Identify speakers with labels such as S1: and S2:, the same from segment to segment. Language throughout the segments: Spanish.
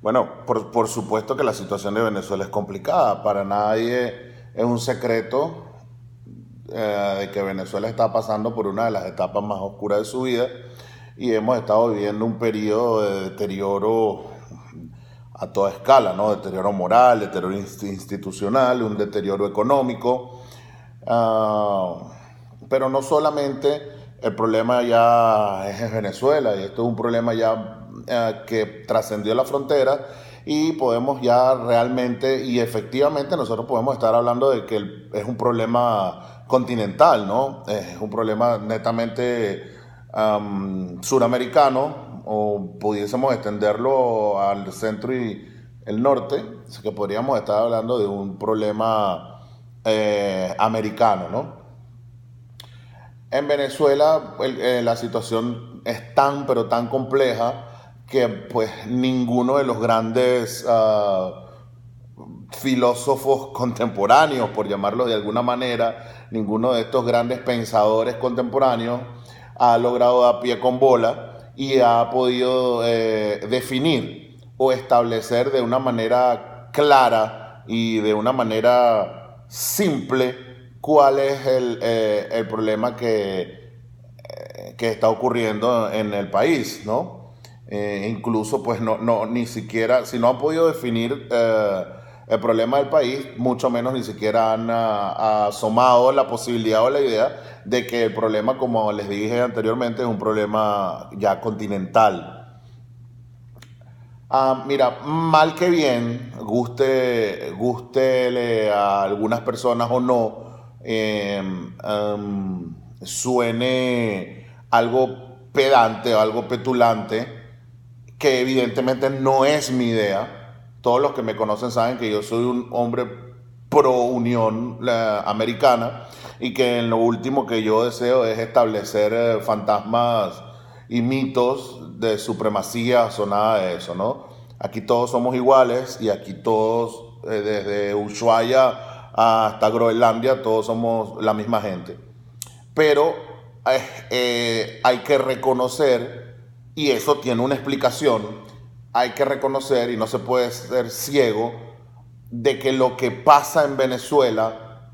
S1: Bueno, por supuesto que la situación de Venezuela es complicada. Para nadie es un secreto de que Venezuela está pasando por una de las etapas más oscuras de su vida y hemos estado viviendo un periodo de deterioro a toda escala, ¿no? Deterioro moral, deterioro institucional, un deterioro económico. Uh, pero no solamente el problema ya es en Venezuela, y esto es un problema ya que trascendió la frontera y podemos ya realmente y efectivamente nosotros podemos estar hablando de que es un problema continental, ¿no? Es un problema netamente suramericano o pudiésemos extenderlo al centro y el norte, así que podríamos estar hablando de un problema americano, ¿no? En Venezuela la situación es tan pero tan compleja que pues ninguno de los grandes filósofos contemporáneos, por llamarlo de alguna manera, ninguno de estos grandes pensadores contemporáneos ha logrado dar pie con bola y ha podido definir o establecer de una manera clara y de una manera simple cuál es el problema que está ocurriendo en el país, ¿no? Incluso, pues, ni siquiera, si no han podido definir el problema del país, mucho menos ni siquiera han asomado la posibilidad o la idea de que el problema, como les dije anteriormente, es un problema ya continental. Mira, mal que bien, gústele a algunas personas o no, suene algo pedante o algo petulante, que evidentemente no es mi idea. Todos los que me conocen saben que yo soy un hombre pro Unión Americana y que en lo último que yo deseo es establecer fantasmas y mitos de supremacía o nada de eso, ¿no? Aquí todos somos iguales y aquí todos, desde Ushuaia hasta Groenlandia, todos somos la misma gente. Pero hay que reconocer, y eso tiene una explicación, hay que reconocer, y no se puede ser ciego, de que lo que pasa en Venezuela,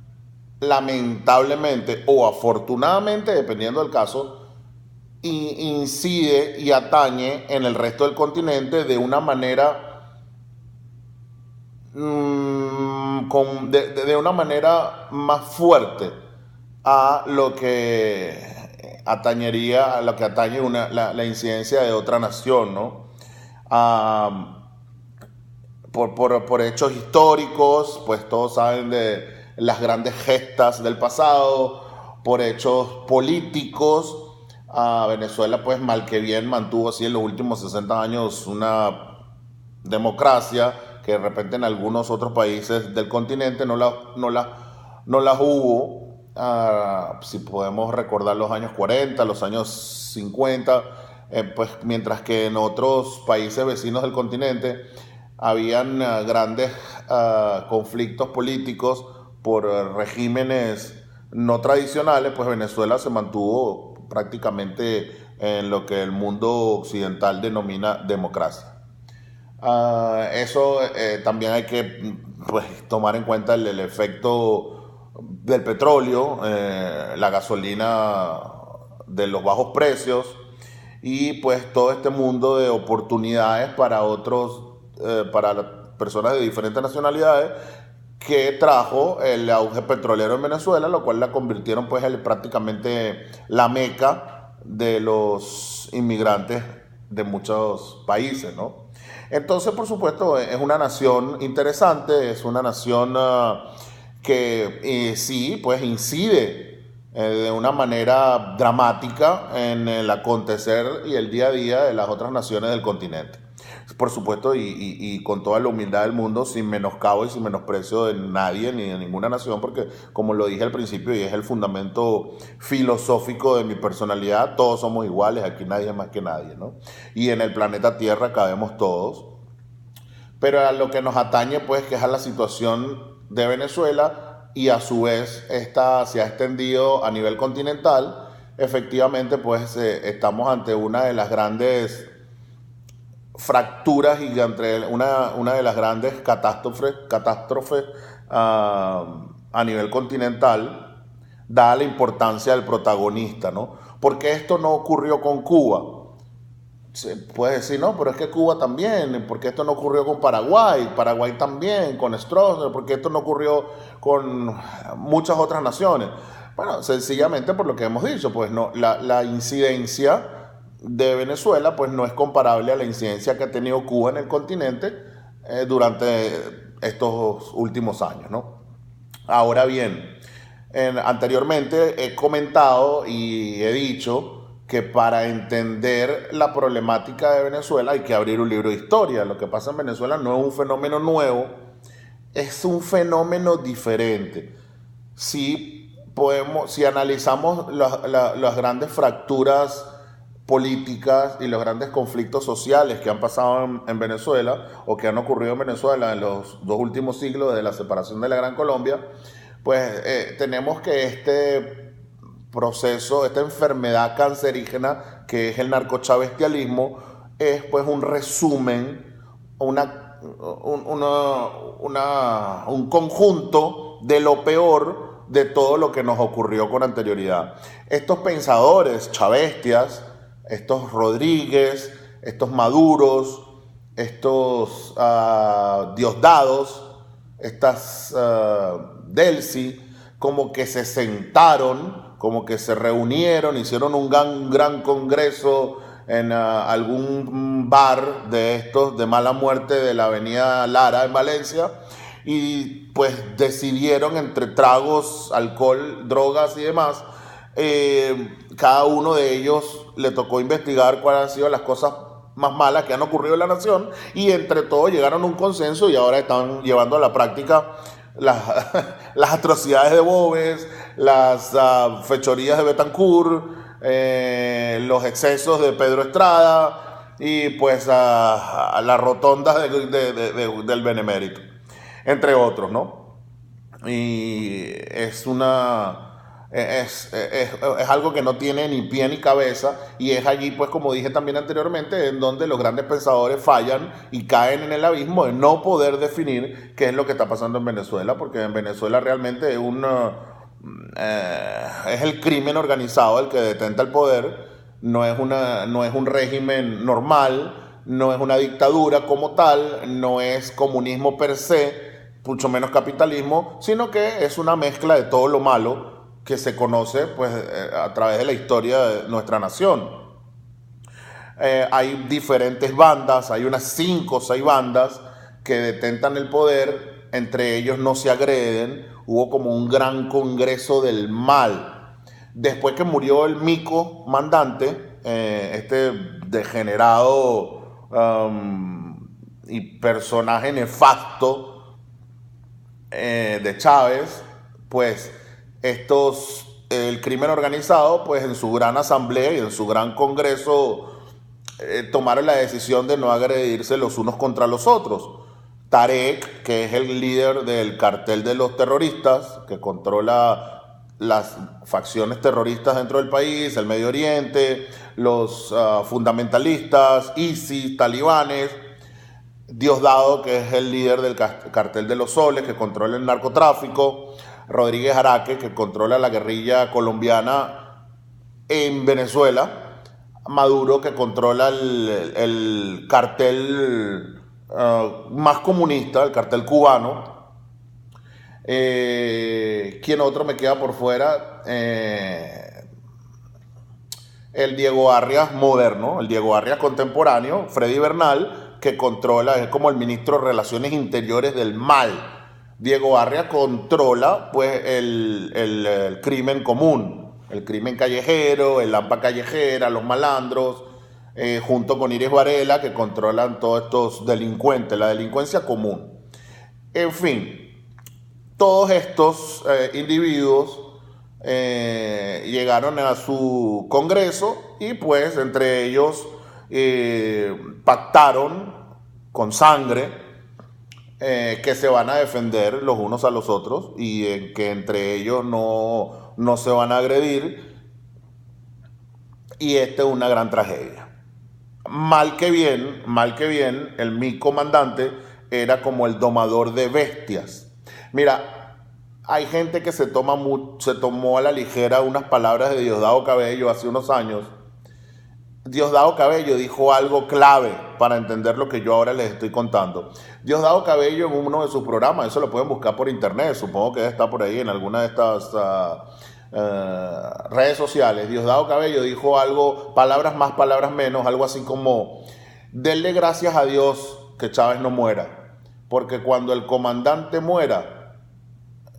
S1: lamentablemente o afortunadamente, dependiendo del caso, incide y atañe en el resto del continente de una manera de una manera más fuerte a lo que atañería, a lo que atañe la incidencia de otra nación, ¿no? Ah, por hechos históricos, pues todos saben de las grandes gestas del pasado, por hechos políticos. Venezuela, pues mal que bien, mantuvo así en los últimos 60 años una democracia que de repente en algunos otros países del continente no las hubo. Si podemos recordar los años 40, los años 50, pues mientras que en otros países vecinos del continente habían grandes conflictos políticos por regímenes no tradicionales, pues Venezuela se mantuvo prácticamente en lo que el mundo occidental denomina democracia. Eso también hay que pues, tomar en cuenta el efecto del petróleo, la gasolina de los bajos precios y pues todo este mundo de oportunidades para para personas de diferentes nacionalidades que trajo el auge petrolero en Venezuela, lo cual la convirtieron pues en prácticamente la meca de los inmigrantes de muchos países, ¿no? Entonces, por supuesto, es una nación interesante, es una nación que sí, pues incide de una manera dramática en el acontecer y el día a día de las otras naciones del continente. Por supuesto, y con toda la humildad del mundo, sin menoscabo y sin menosprecio de nadie ni de ninguna nación, porque como lo dije al principio y es el fundamento filosófico de mi personalidad, todos somos iguales, aquí nadie es más que nadie, ¿no? Y en el planeta Tierra cabemos todos. Pero a lo que nos atañe, pues, que es a la situación de Venezuela y a su vez esta se ha extendido a nivel continental, efectivamente, pues, estamos ante una de las grandes fracturas y entre una de las grandes catástrofes a nivel continental, dada la importancia del protagonista, ¿no? Porque esto no ocurrió con Cuba. Se puede decir, no, pero es que Cuba también, porque esto no ocurrió con Paraguay también, con Stroessner, porque esto no ocurrió con muchas otras naciones. Bueno, sencillamente por lo que hemos dicho, pues no, la incidencia de Venezuela pues no es comparable a la incidencia que ha tenido Cuba en el continente durante estos últimos años, ¿no? Ahora bien, anteriormente he comentado y he dicho que para entender la problemática de Venezuela hay que abrir un libro de historia. Lo que pasa en Venezuela no es un fenómeno nuevo, es un fenómeno diferente. Si analizamos las grandes fracturas políticas y los grandes conflictos sociales que han pasado en Venezuela o que han ocurrido en Venezuela en los 2 últimos siglos de la separación de la Gran Colombia, pues tenemos que este proceso, esta enfermedad cancerígena que es el narcochavestialismo, es pues un resumen, un conjunto de lo peor de todo lo que nos ocurrió con anterioridad. Estos pensadores chavestias, estos Rodríguez, estos Maduros, estos Diosdados, estas Delcy, como que se sentaron, como que se reunieron, hicieron un gran congreso en algún bar de estos de mala muerte de la avenida Lara en Valencia, y pues decidieron entre tragos, alcohol, drogas y demás, cada uno de ellos le tocó investigar cuáles han sido las cosas más malas que han ocurrido en la nación, y entre todos llegaron a un consenso y ahora están llevando a la práctica las atrocidades de Boves, las fechorías de Betancourt, los excesos de Pedro Estrada y pues a las rotondas del Benemérito, entre otros, ¿no? Y es algo que no tiene ni pie ni cabeza, y es allí, pues como dije también anteriormente, en donde los grandes pensadores fallan y caen en el abismo de no poder definir qué es lo que está pasando en Venezuela, porque en Venezuela realmente es el crimen organizado el que detenta el poder, no es un régimen normal, no es una dictadura como tal, no es comunismo per se, mucho menos capitalismo, sino que es una mezcla de todo lo malo que se conoce pues a través de la historia de nuestra nación. Hay diferentes bandas, hay unas 5 o 6 bandas que detentan el poder, entre ellos no se agreden, hubo como un gran congreso del mal. Después que murió el mico mandante, este degenerado y personaje nefasto de Chávez, pues el crimen organizado, pues en su gran asamblea y en su gran congreso tomaron la decisión de no agredirse los unos contra los otros. Tarek, que es el líder del cartel de los terroristas, que controla las facciones terroristas dentro del país, el Medio Oriente, los fundamentalistas, ISIS, talibanes. Diosdado, que es el líder del cartel de los soles, que controla el narcotráfico. Rodríguez Araque, que controla la guerrilla colombiana en Venezuela. Maduro, que controla el cartel más comunista, el cartel cubano. ¿Quién otro me queda por fuera? El Diego Arias moderno, el Diego Arias contemporáneo, Freddy Bernal, que controla, es como el ministro de Relaciones Interiores del mal. Diego Arias controla pues el crimen común, el crimen callejero, el lampa callejera, los malandros, junto con Iris Varela, que controlan todos estos delincuentes, la delincuencia común. En fin, todos estos individuos llegaron a su congreso y pues entre ellos pactaron con sangre que se van a defender los unos a los otros y que entre ellos no se van a agredir, y esta es una gran tragedia. mal que bien, mi comandante era como el domador de bestias. Mira, hay gente que se tomó a la ligera unas palabras de Diosdado Cabello hace unos años. Diosdado Cabello dijo algo clave para entender lo que yo ahora les estoy contando. Diosdado Cabello en uno de sus programas, eso lo pueden buscar por internet, supongo que está por ahí en alguna de estas redes sociales. Diosdado Cabello dijo algo, palabras más, palabras menos, algo así como: denle gracias a Dios que Chávez no muera, porque cuando el comandante muera,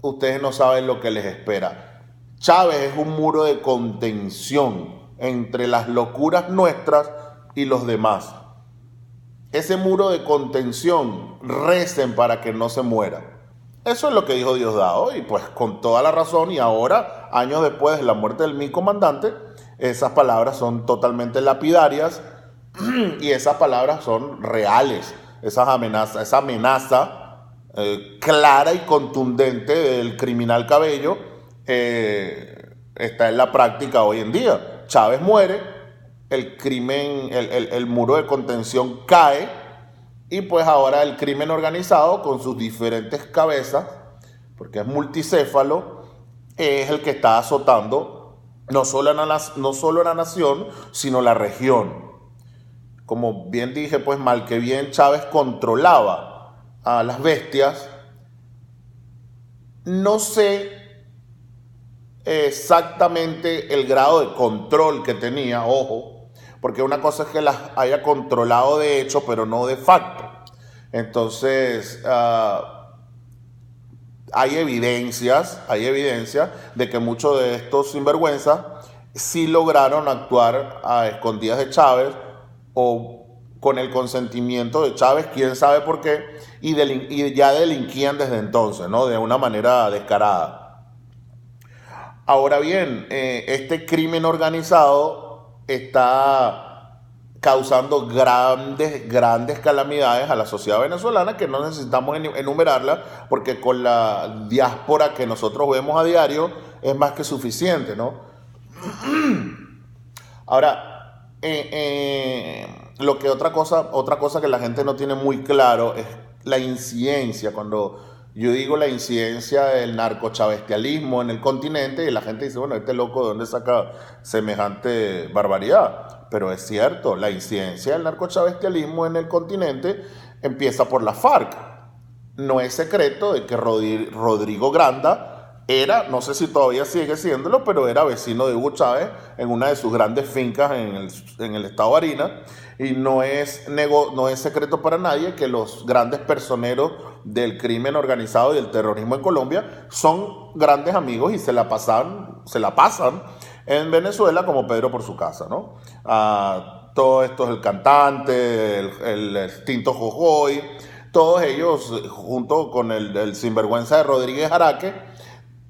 S1: ustedes no saben lo que les espera. Chávez es un muro de contención entre las locuras nuestras y los demás. Ese muro de contención, recen para que no se muera. Eso es lo que dijo Diosdado, y pues con toda la razón. Y ahora, años después de la muerte del mi comandante, esas palabras son totalmente lapidarias y esas palabras son reales. Esa amenaza clara y contundente del criminal Cabello está en la práctica hoy en día. Chávez muere, el crimen, el muro de contención cae, y pues ahora el crimen organizado con sus diferentes cabezas, porque es multicéfalo, es el que está azotando no solo a la nación, sino la región. Como bien dije, pues mal que bien Chávez controlaba a las bestias. No sé exactamente el grado de control que tenía, ojo, porque una cosa es que las haya controlado de hecho, pero no de facto. Entonces, hay evidencia de que muchos de estos sinvergüenzas sí lograron actuar a escondidas de Chávez o con el consentimiento de Chávez, quién sabe por qué, y ya delinquían desde entonces, ¿no? De una manera descarada. Ahora bien, este crimen organizado está causando grandes calamidades a la sociedad venezolana, que no necesitamos enumerarla, porque con la diáspora que nosotros vemos a diario es más que suficiente, ¿no? Ahora, otra cosa que la gente no tiene muy claro es la incidencia. Cuando yo digo la incidencia del narcochavestialismo en el continente, y la gente dice, bueno, este loco, ¿de dónde saca semejante barbaridad? Pero es cierto, la incidencia del narcochavestialismo en el continente empieza por la FARC. No es secreto de que Rodrigo Granda era, no sé si todavía sigue siéndolo, pero era vecino de Hugo Chávez en una de sus grandes fincas en el estado Barinas. Y no es secreto para nadie que los grandes personeros del crimen organizado y del terrorismo en Colombia son grandes amigos y se la pasan en Venezuela como Pedro por su casa, ¿no? Todo esto es el cantante, el Tinto Jojoy, todos ellos junto con el sinvergüenza de Rodríguez Araque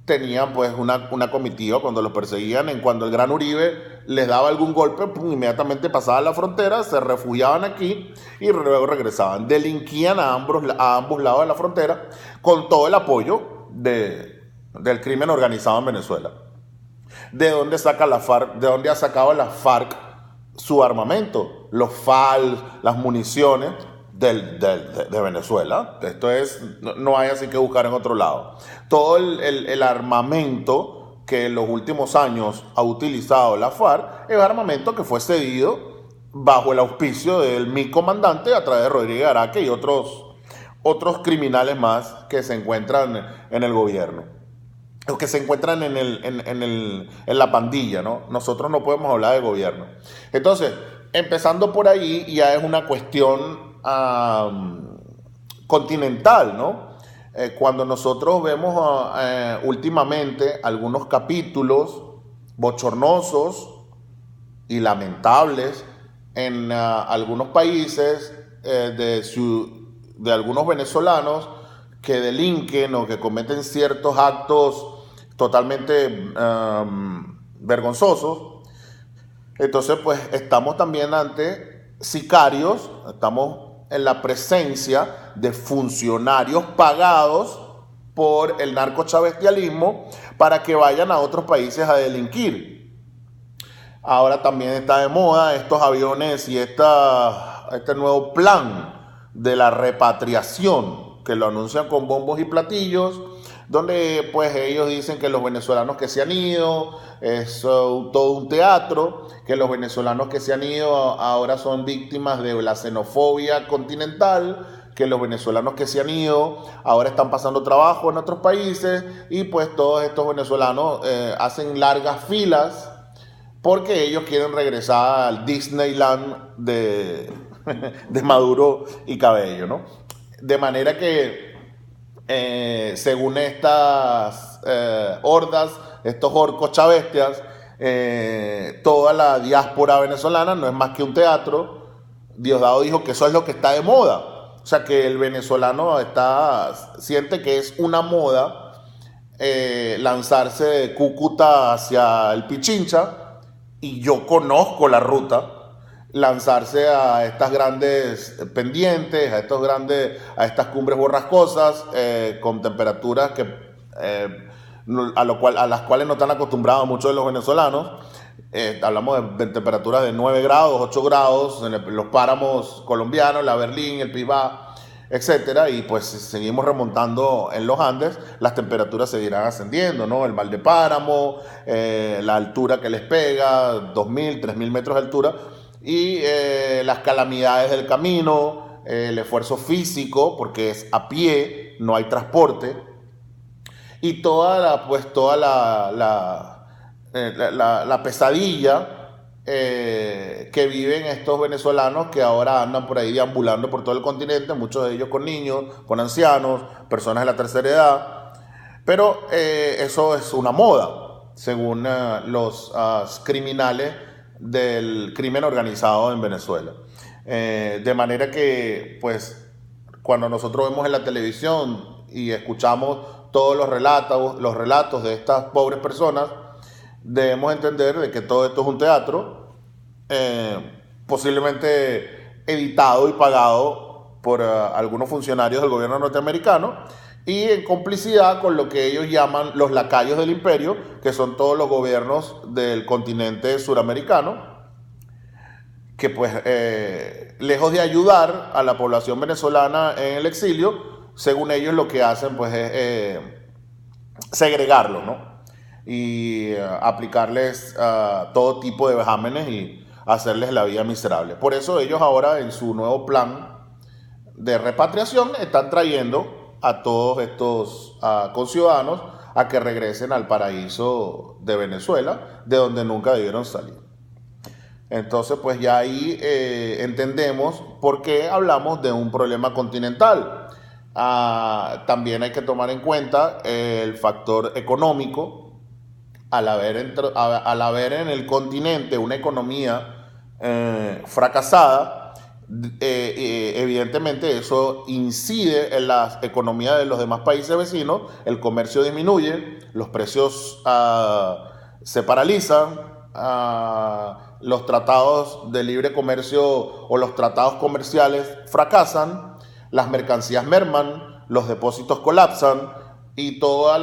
S1: tenían pues una comitiva cuando los perseguían. Cuando el gran Uribe les daba algún golpe, inmediatamente pasaban la frontera, se refugiaban aquí y luego regresaban. Delinquían a ambos lados de la frontera con todo el apoyo del crimen organizado en Venezuela. ¿De dónde saca la FARC? ¿De dónde ha sacado la FARC su armamento? Los FAL, las municiones de Venezuela. Esto es, no hay así que buscar en otro lado. Todo el armamento que en los últimos años ha utilizado la FARC es armamento que fue cedido bajo el auspicio del mi comandante a través de Rodríguez Araque y otros criminales más que se encuentran en el gobierno, o que se encuentran en la pandilla, ¿no? Nosotros no podemos hablar de gobierno. Entonces, empezando por ahí, ya es una cuestión continental, ¿no? Cuando nosotros vemos últimamente algunos capítulos bochornosos y lamentables en algunos países de algunos venezolanos que delinquen o que cometen ciertos actos totalmente vergonzosos, entonces pues estamos también ante sicarios, estamos en la presencia de funcionarios pagados por el narcochavestialismo para que vayan a otros países a delinquir. Ahora también está de moda estos aviones y este nuevo plan de la repatriación, que lo anuncian con bombos y platillos, donde pues ellos dicen que los venezolanos que se han ido es todo un teatro, que los venezolanos que se han ido ahora son víctimas de la xenofobia continental, que los venezolanos que se han ido ahora están pasando trabajo en otros países y pues todos estos venezolanos hacen largas filas porque ellos quieren regresar al Disneyland de Maduro y Cabello, ¿no? De manera que, según estas hordas, estos orcos chavestias, toda la diáspora venezolana no es más que un teatro. Diosdado dijo que eso es lo que está de moda. O sea, que el venezolano siente que es una moda lanzarse de Cúcuta hacia el Pichincha, y yo conozco la ruta, lanzarse a estas grandes pendientes, a estas cumbres borrascosas, con temperaturas a las cuales no están acostumbrados muchos de los venezolanos. Hablamos de temperaturas de 9 grados, 8 grados en los páramos colombianos, la Berlín, el Pibá, etcétera, y pues si seguimos remontando en los Andes, las temperaturas seguirán ascendiendo, ¿no? El mal de páramo, la altura que les pega, 2.000, 3.000 metros de altura, y las calamidades del camino, el esfuerzo físico, porque es a pie, no hay transporte, y toda la pesadilla que viven estos venezolanos que ahora andan por ahí deambulando por todo el continente, muchos de ellos con niños, con ancianos, personas de la tercera edad. Pero eso es una moda, según los criminales del crimen organizado en Venezuela. De manera que, pues, cuando nosotros vemos en la televisión y escuchamos todos los relatos de estas pobres personas, debemos entender de que todo esto es un teatro, posiblemente editado y pagado por algunos funcionarios del gobierno norteamericano y en complicidad con lo que ellos llaman los lacayos del imperio, que son todos los gobiernos del continente suramericano, que pues lejos de ayudar a la población venezolana en el exilio, según ellos lo que hacen pues es segregarlo, ¿no? Y aplicarles todo tipo de vejámenes y hacerles la vida miserable. Por eso ellos ahora en su nuevo plan de repatriación están trayendo a todos estos conciudadanos a que regresen al paraíso de Venezuela, de donde nunca debieron salir. Entonces, pues ya ahí entendemos por qué hablamos de un problema continental. También hay que tomar en cuenta el factor económico. Al haber en el continente una economía fracasada, evidentemente eso incide en la economía de los demás países vecinos, el comercio disminuye, los precios se paralizan, los tratados de libre comercio o los tratados comerciales fracasan, las mercancías merman, los depósitos colapsan y todo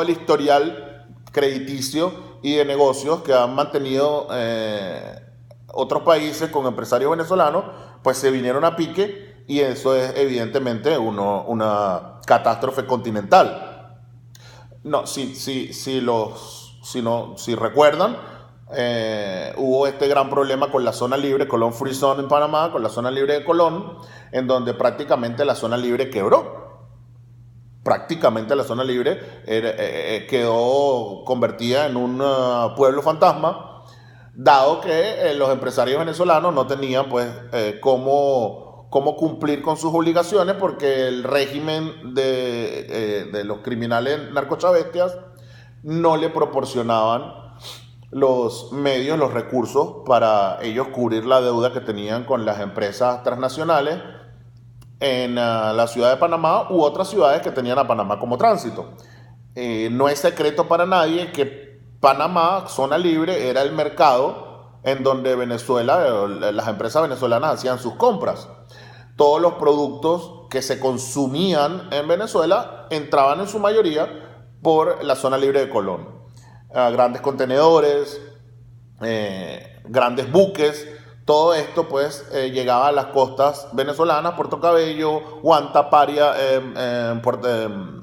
S1: el historial crediticio y de negocios que han mantenido otros países con empresarios venezolanos, pues se vinieron a pique y eso es evidentemente una catástrofe continental. No, si recuerdan, hubo este gran problema con la zona libre, Colón Free Zone en Panamá, con la zona libre de Colón, en donde prácticamente la zona libre quebró. Prácticamente la zona libre quedó convertida en un pueblo fantasma, dado que los empresarios venezolanos no tenían pues cómo cumplir con sus obligaciones, porque el régimen de los criminales narcochavestias no le proporcionaban los medios, los recursos para ellos cubrir la deuda que tenían con las empresas transnacionales en la ciudad de Panamá u otras ciudades que tenían a Panamá como tránsito. No es secreto para nadie que Panamá, zona libre, era el mercado en donde Venezuela, las empresas venezolanas hacían sus compras. Todos los productos que se consumían en Venezuela entraban en su mayoría por la zona libre de Colón. grandes contenedores, grandes buques. Todo esto pues llegaba a las costas venezolanas, Puerto Cabello, Huanta, Paria,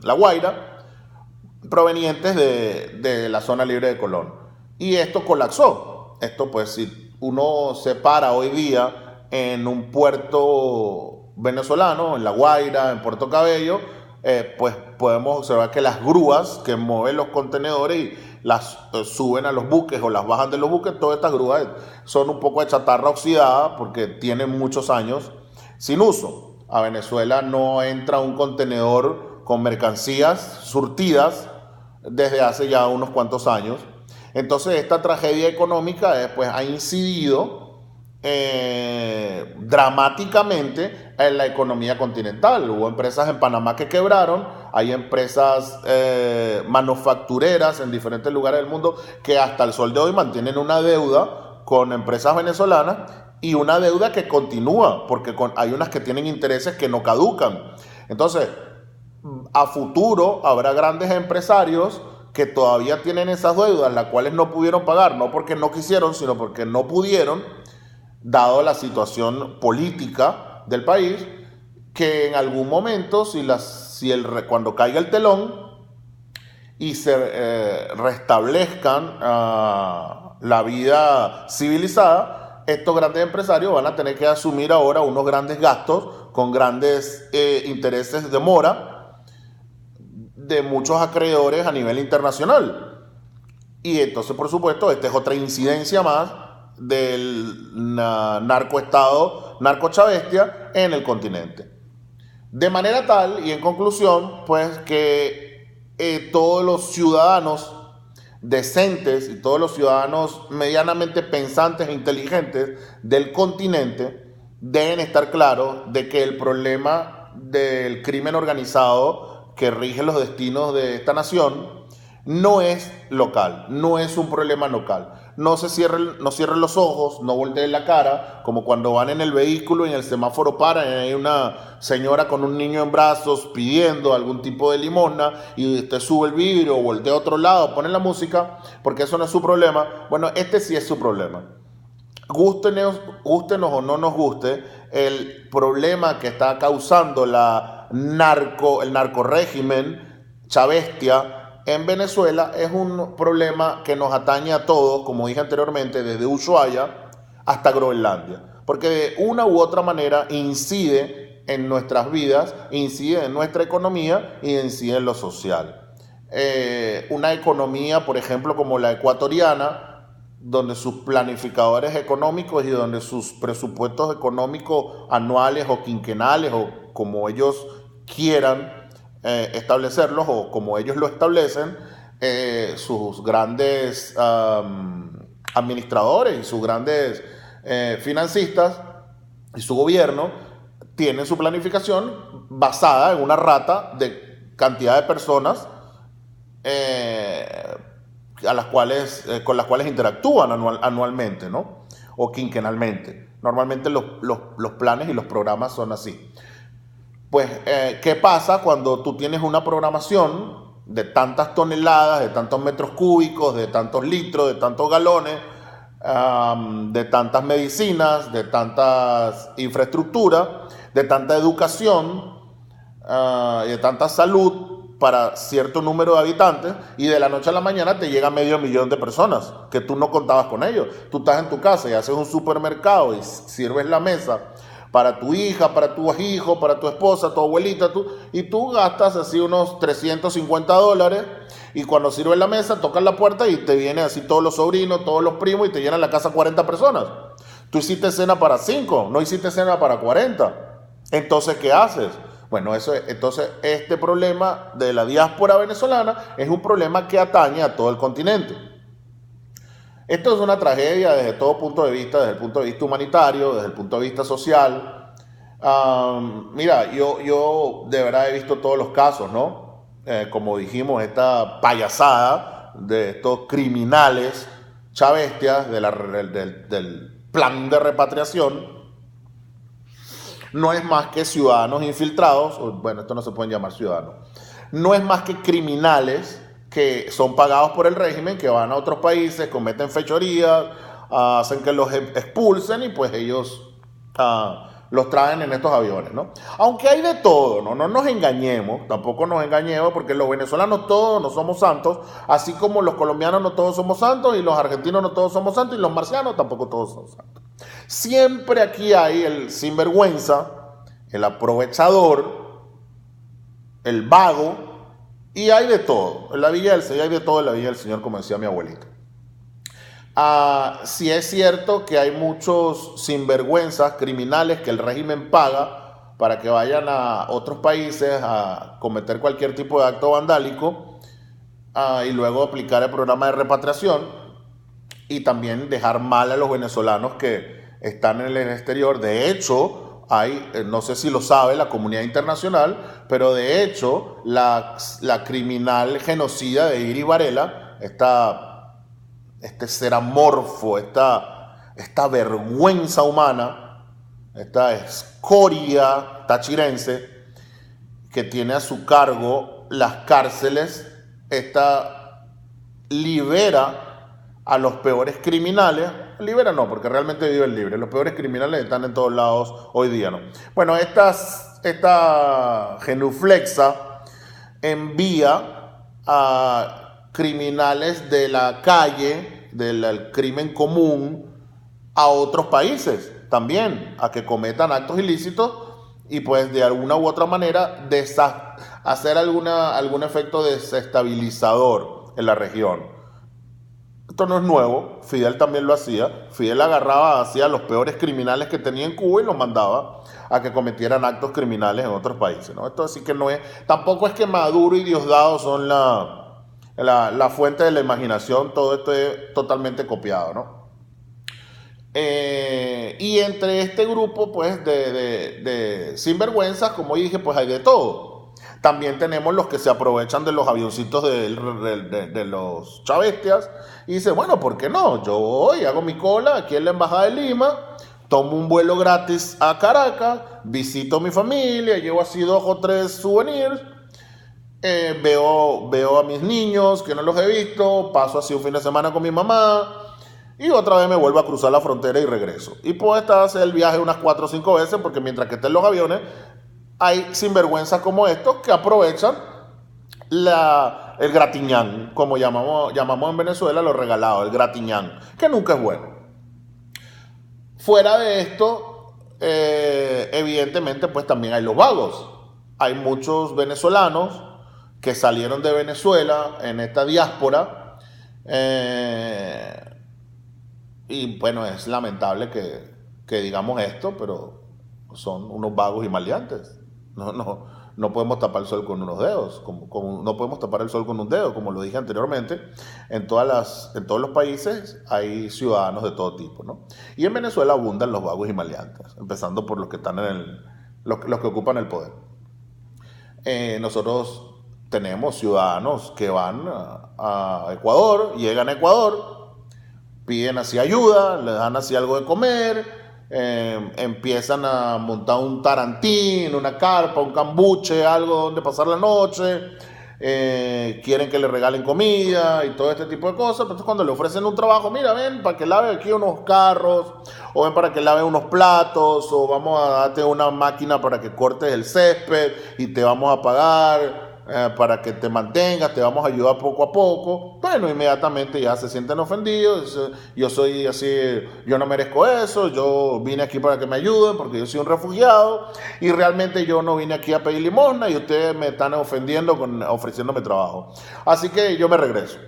S1: La Guaira, provenientes de la zona libre de Colón. Y esto colapsó. Esto pues si uno se para hoy día en un puerto venezolano, en La Guaira, en Puerto Cabello, pues podemos observar que las grúas que mueven los contenedores y las suben a los buques o las bajan de los buques, todas estas grúas son un poco de chatarra oxidada porque tienen muchos años sin uso. A Venezuela no entra un contenedor con mercancías surtidas desde hace ya unos cuantos años. Entonces esta tragedia económica pues, ha incidido dramáticamente en la economía continental. Hubo empresas en Panamá que quebraron, hay empresas manufactureras en diferentes lugares del mundo que hasta el sol de hoy mantienen una deuda con empresas venezolanas y una deuda que continúa, porque hay unas que tienen intereses que no caducan. Entonces, a futuro habrá grandes empresarios que todavía tienen esas deudas, las cuales no pudieron pagar, no porque no quisieron, sino porque no pudieron, dado la situación política del país, que en algún momento, cuando caiga el telón y se restablezcan la vida civilizada, estos grandes empresarios van a tener que asumir ahora unos grandes gastos con grandes intereses de mora de muchos acreedores a nivel internacional. Y entonces, por supuesto, esta es otra incidencia más del narcoestado, narcochavestia en el continente. De manera tal, y en conclusión, pues que todos los ciudadanos decentes y todos los ciudadanos medianamente pensantes e inteligentes del continente deben estar claros de que el problema del crimen organizado que rige los destinos de esta nación no es local, no es un problema local. No cierren los ojos, no volteen la cara, como cuando van en el vehículo y en el semáforo paran y hay una señora con un niño en brazos pidiendo algún tipo de limosna y usted sube el vidrio o voltea a otro lado, pone la música, porque eso no es su problema. Bueno, este sí es su problema. Gústenos o no nos guste, el problema que está causando el narcorégimen chavestia en Venezuela es un problema que nos atañe a todos, como dije anteriormente, desde Ushuaia hasta Groenlandia, porque de una u otra manera incide en nuestras vidas, incide en nuestra economía y incide en lo social. Una economía, por ejemplo, como la ecuatoriana, donde sus planificadores económicos y donde sus presupuestos económicos anuales o quinquenales o como ellos quieran establecerlos o como ellos lo establecen, sus grandes administradores y sus grandes financistas y su gobierno tienen su planificación basada en una rata de cantidad de personas con las cuales interactúan anualmente, ¿no? O quinquenalmente. Normalmente los planes y los programas son así. Pues, ¿qué pasa cuando tú tienes una programación de tantas toneladas, de tantos metros cúbicos, de tantos litros, de tantos galones, de tantas medicinas, de tantas infraestructuras, de tanta educación y de tanta salud para cierto número de habitantes, y de la noche a la mañana te llega 500.000 de personas que tú no contabas con ellos? Tú estás en tu casa y haces un supermercado y sirves la mesa para tu hija, para tu hijo, para tu esposa, tu abuelita, y tú gastas así unos $350, y cuando sirves la mesa tocas la puerta y te vienen así todos los sobrinos, todos los primos, y te llenan la casa 40 personas. Tú hiciste cena para 5, no hiciste cena para 40. Entonces, ¿qué haces? Bueno, entonces este problema de la diáspora venezolana es un problema que atañe a todo el continente. Esto es una tragedia desde todo punto de vista, desde el punto de vista humanitario, desde el punto de vista social. Mira, yo de verdad he visto todos los casos, ¿no? Como dijimos, esta payasada de estos criminales chavestias del plan de repatriación. No es más que ciudadanos infiltrados, bueno, esto no se pueden llamar ciudadanos, no es más que criminales que son pagados por el régimen, que van a otros países, cometen fechorías, hacen que los expulsen y pues ellos los traen en estos aviones, ¿no? Aunque hay de todo, ¿no? No nos engañemos, tampoco nos engañemos, porque los venezolanos todos no somos santos, así como los colombianos no todos somos santos, y los argentinos no todos somos santos, y los marcianos tampoco todos son santos. Siempre aquí hay el sinvergüenza, el aprovechador, el vago, y hay de todo. En la Villa del Señor hay de todo en la Villa del Señor, como decía mi abuelita. Sí es cierto que hay muchos sinvergüenzas criminales que el régimen paga para que vayan a otros países a cometer cualquier tipo de acto vandálico y luego aplicar el programa de repatriación y también dejar mal a los venezolanos que están en el exterior. De hecho, hay, no sé si lo sabe la comunidad internacional, pero de hecho la criminal genocida de Iris Varela, este ser amorfo, esta vergüenza humana, esta escoria tachirense que tiene a su cargo las cárceles, libera a los peores criminales. Libera no, porque realmente viven libres. Los peores criminales están en todos lados hoy día, ¿no? Bueno, esta genuflexa envía a criminales de la calle, del crimen común, a otros países también, a que cometan actos ilícitos y pues de alguna u otra manera hacer algún efecto desestabilizador en la región. Esto no es nuevo, Fidel también lo hacía. Fidel hacía a los peores criminales que tenía en Cuba y los mandaba a que cometieran actos criminales en otros países, ¿no? Esto así que no es, tampoco es que Maduro y Diosdado son la fuente de la imaginación, todo esto es totalmente copiado, ¿no? Y entre este grupo pues de sinvergüenzas, como dije, pues hay de todo. También tenemos los que se aprovechan de los avioncitos de los chavestias y dicen, bueno, ¿por qué no? Yo voy, hago mi cola aquí en la Embajada de Lima, tomo un vuelo gratis a Caracas, visito a mi familia, llevo así 2 o 3 souvenirs, veo a mis niños que no los he visto, paso así un fin de semana con mi mamá y otra vez me vuelvo a cruzar la frontera y regreso. Y puedo hacer el viaje unas 4 o 5 veces porque mientras que estén los aviones hay sinvergüenzas como estos que aprovechan el gratiñán, como llamamos en Venezuela lo regalado, el gratiñán, que nunca es bueno. Fuera de esto, evidentemente pues también hay los vagos. Hay muchos venezolanos que salieron de Venezuela en esta diáspora y bueno, es lamentable que digamos esto, pero son unos vagos y maleantes. No podemos tapar el sol con unos dedos, no podemos tapar el sol con un dedo, como lo dije anteriormente. En todos los países hay ciudadanos de todo tipo, ¿no? Y en Venezuela abundan los vagos y maleantes, empezando por los que están los que ocupan el poder. Nosotros tenemos ciudadanos que van a Ecuador, llegan a Ecuador, piden así ayuda, les dan así algo de comer, empiezan a montar un tarantín, una carpa, un cambuche, algo donde pasar la noche, quieren que le regalen comida y todo este tipo de cosas. Entonces cuando le ofrecen un trabajo, mira, ven para que lave aquí unos carros, o ven para que lave unos platos, o vamos a darte una máquina para que cortes el césped y te vamos a pagar para que te mantengas, te vamos a ayudar poco a poco. Bueno, inmediatamente ya se sienten ofendidos. Yo soy así, yo no merezco eso, yo vine aquí para que me ayuden porque yo soy un refugiado y realmente yo no vine aquí a pedir limosna y ustedes me están ofendiendo ofreciéndome trabajo. Así que yo me regreso.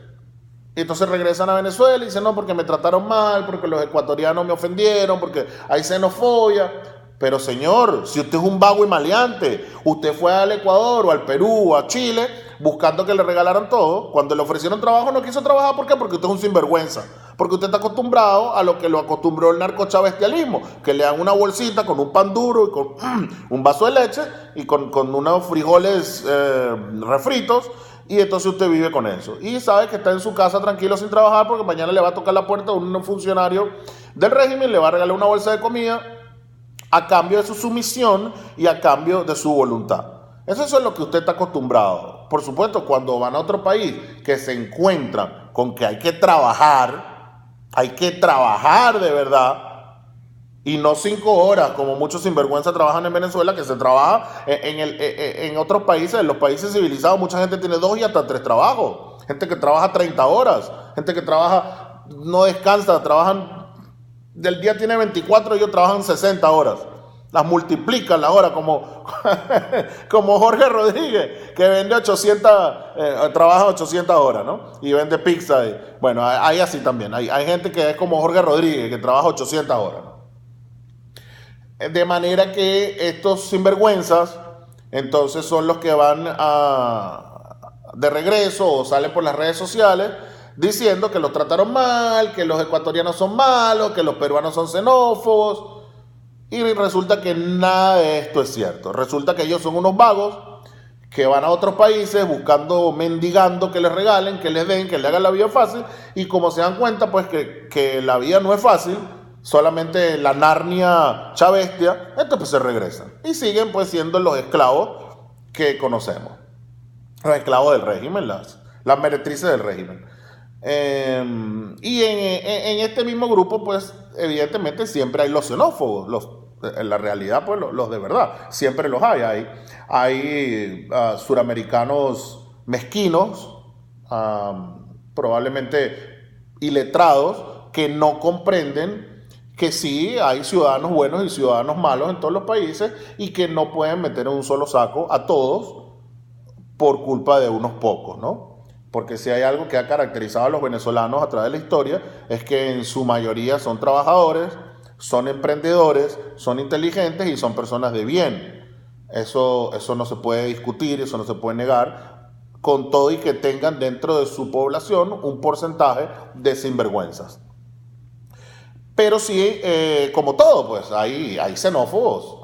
S1: Y entonces regresan a Venezuela y dicen, no, porque me trataron mal, porque los ecuatorianos me ofendieron, porque hay xenofobia. Pero señor, si usted es un vago y maleante, usted fue al Ecuador o al Perú o a Chile buscando que le regalaran todo, cuando le ofrecieron trabajo no quiso trabajar, ¿por qué? Porque usted es un sinvergüenza, porque usted está acostumbrado a lo que lo acostumbró el narcochavestialismo, que le dan una bolsita con un pan duro y con un vaso de leche y con unos frijoles refritos, y entonces usted vive con eso. Y sabe que está en su casa tranquilo sin trabajar porque mañana le va a tocar la puerta a un funcionario del régimen, le va a regalar una bolsa de comida a cambio de su sumisión y a cambio de su voluntad. Eso es lo que usted está acostumbrado. por supuesto, cuando van a otro país que se encuentran con que hay que trabajar de verdad, y no 5 horas, como muchos sinvergüenza trabajan en Venezuela, que se trabaja en otros países, en los países civilizados, mucha gente tiene 2 y hasta 3 trabajos. Gente que trabaja 30 horas, gente que trabaja, no descansa, trabajan, del día tiene 24 y ellos trabajan 60 horas. Las multiplican las horas, como Jorge Rodríguez, que vende 800, trabaja 800 horas, ¿no? Y vende pizza. Bueno, hay así también. Hay gente que es como Jorge Rodríguez, que trabaja 800 horas, ¿no? De manera que estos sinvergüenzas, entonces son los que van de regreso o salen por las redes sociales diciendo que los trataron mal, que los ecuatorianos son malos, que los peruanos son xenófobos. Y resulta que nada de esto es cierto. Resulta que ellos son unos vagos que van a otros países buscando, mendigando que les regalen, que les den, que les hagan la vida fácil. Y como se dan cuenta, pues que la vida no es fácil, solamente la Narnia chavestia, entonces pues se regresan. Y siguen pues siendo los esclavos que conocemos. Los esclavos del régimen, las meretrices del régimen. Y en este mismo grupo, pues evidentemente siempre hay los xenófobos, en la realidad, pues los de verdad, siempre los hay. Hay suramericanos mezquinos, probablemente iletrados, que no comprenden que sí hay ciudadanos buenos y ciudadanos malos en todos los países y que no pueden meter en un solo saco a todos por culpa de unos pocos, ¿no? Porque si hay algo que ha caracterizado a los venezolanos a través de la historia es que en su mayoría son trabajadores, son emprendedores, son inteligentes y son personas de bien. Eso no se puede discutir, eso no se puede negar, con todo y que tengan dentro de su población un porcentaje de sinvergüenzas. Pero sí, como todo, pues hay xenófobos.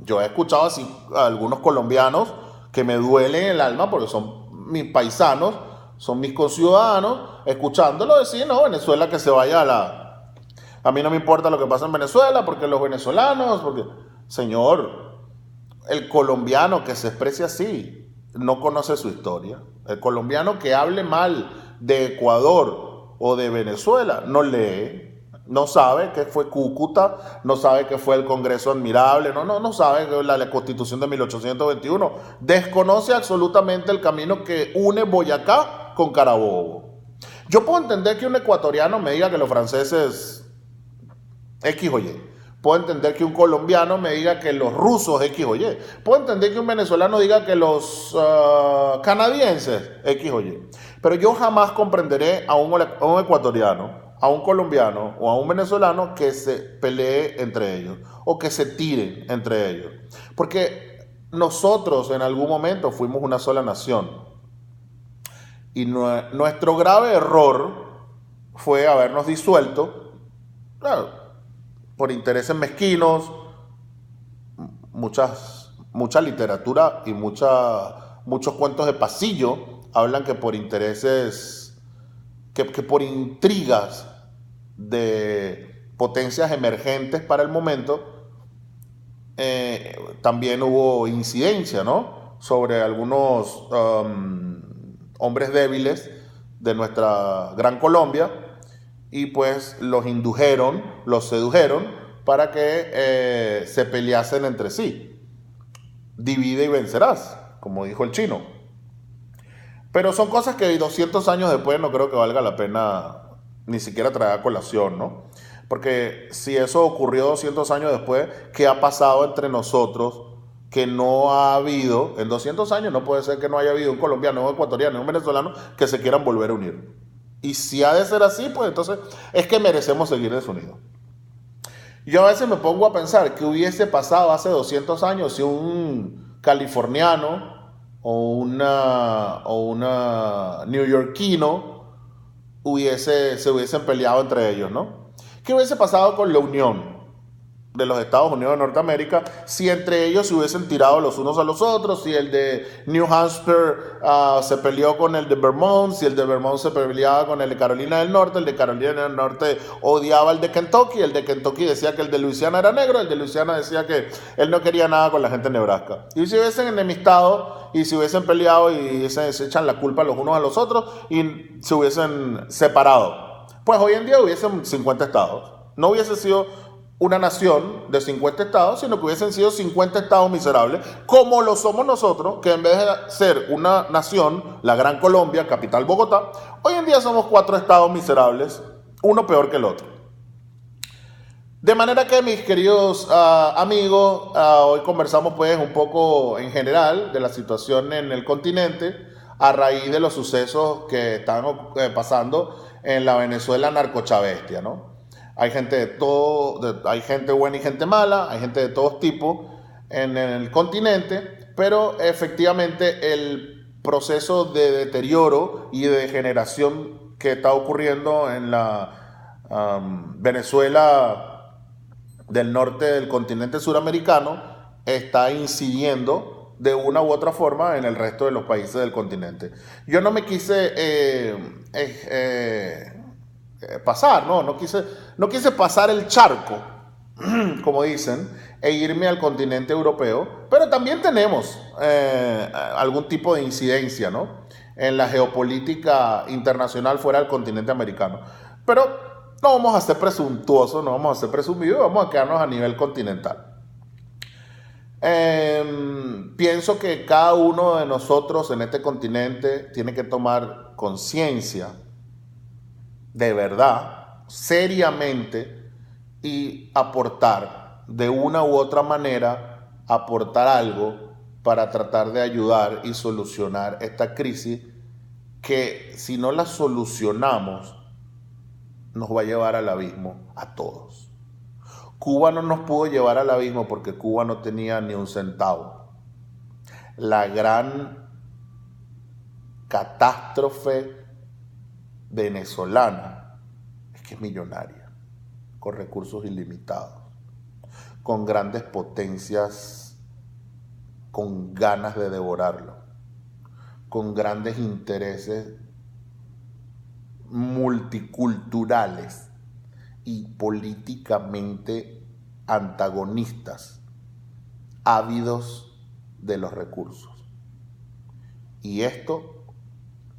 S1: Yo he escuchado así a algunos colombianos que me duelen el alma porque son mis paisanos, son mis conciudadanos, escuchándolo decir, no, Venezuela que se vaya a mí no me importa lo que pasa en Venezuela, porque los venezolanos, porque... Señor, el colombiano que se exprese así no conoce su historia. El colombiano que hable mal de Ecuador o de Venezuela no lee. No sabe qué fue Cúcuta, no sabe qué fue el Congreso Admirable, no sabe la Constitución de 1821. Desconoce absolutamente el camino que une Boyacá con Carabobo. Yo puedo entender que un ecuatoriano me diga que los franceses X o Y. Puedo entender que un colombiano me diga que los rusos X o Y. Puedo entender que un venezolano diga que los canadienses X o Y. Pero yo jamás comprenderé a un ecuatoriano, a un colombiano o a un venezolano que se pelee entre ellos o que se tiren entre ellos. Porque nosotros en algún momento fuimos una sola nación. Y nuestro grave error fue habernos disuelto, claro, por intereses mezquinos, mucha literatura y muchos cuentos de pasillo hablan que por intereses, que por intrigas de potencias emergentes para el momento, también hubo incidencia, ¿no?, sobre algunos hombres débiles de nuestra gran Colombia, y pues los indujeron, los sedujeron para que se peleasen entre sí. Divide y vencerás, como dijo el chino. Pero son cosas que 200 años después no creo que valga la pena ni siquiera traer a colación, ¿no? Porque si eso ocurrió 200 años después, ¿qué ha pasado entre nosotros que no ha habido? En 200 años no puede ser que no haya habido un colombiano, un ecuatoriano, un venezolano que se quieran volver a unir. Y si ha de ser así, pues entonces es que merecemos seguir desunidos. Yo a veces me pongo a pensar qué hubiese pasado hace 200 años si un californiano o una neoyorquino se hubiesen peleado entre ellos, ¿no? ¿Qué hubiese pasado con la unión? de los Estados Unidos de Norteamérica, si entre ellos se hubiesen tirado los unos a los otros, si el de New Hampshire se peleó con el de Vermont, si el de Vermont se peleaba con el de Carolina del Norte, el de Carolina del Norte odiaba el de Kentucky, el de Kentucky decía que el de Luisiana era negro, el de Luisiana decía que él no quería nada con la gente de Nebraska. Y si hubiesen enemistado y si hubiesen peleado y se echan la culpa los unos a los otros y se hubiesen separado, pues hoy en día hubiesen 50 estados. No hubiese sido una nación de 50 estados, sino que hubiesen sido 50 estados miserables, como lo somos nosotros, que en vez de ser una nación, la Gran Colombia, capital Bogotá, hoy en día somos 4 estados miserables, uno peor que el otro. De manera que, mis queridos amigos, hoy conversamos pues un poco en general de la situación en el continente a raíz de los sucesos que están pasando en la Venezuela narcochavestia, ¿no? Hay gente de todo, hay gente buena y gente mala, hay gente de todos tipos en el continente, pero efectivamente el proceso de deterioro y de degeneración que está ocurriendo en la Venezuela del norte del continente suramericano está incidiendo de una u otra forma en el resto de los países del continente. Yo no me quise pasar, no quise pasar el charco, como dicen, e irme al continente europeo, pero también tenemos algún tipo de incidencia, ¿no?, en la geopolítica internacional fuera del continente americano. Pero no vamos a ser presuntuosos, no vamos a ser presumidos, vamos a quedarnos a nivel continental. Pienso que cada uno de nosotros en este continente tiene que tomar conciencia de verdad, seriamente, y aportar de una u otra manera, aportar algo para tratar de ayudar y solucionar esta crisis que, si no la solucionamos, nos va a llevar al abismo a todos. Cuba no nos pudo llevar al abismo porque Cuba no tenía ni un centavo. La gran catástrofe venezolana es que es millonaria, con recursos ilimitados, con grandes potencias, con ganas de devorarlo, con grandes intereses multiculturales y políticamente antagonistas, ávidos de los recursos. Y esto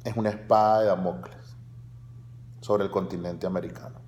S1: es una espada de Damocles sobre el continente americano.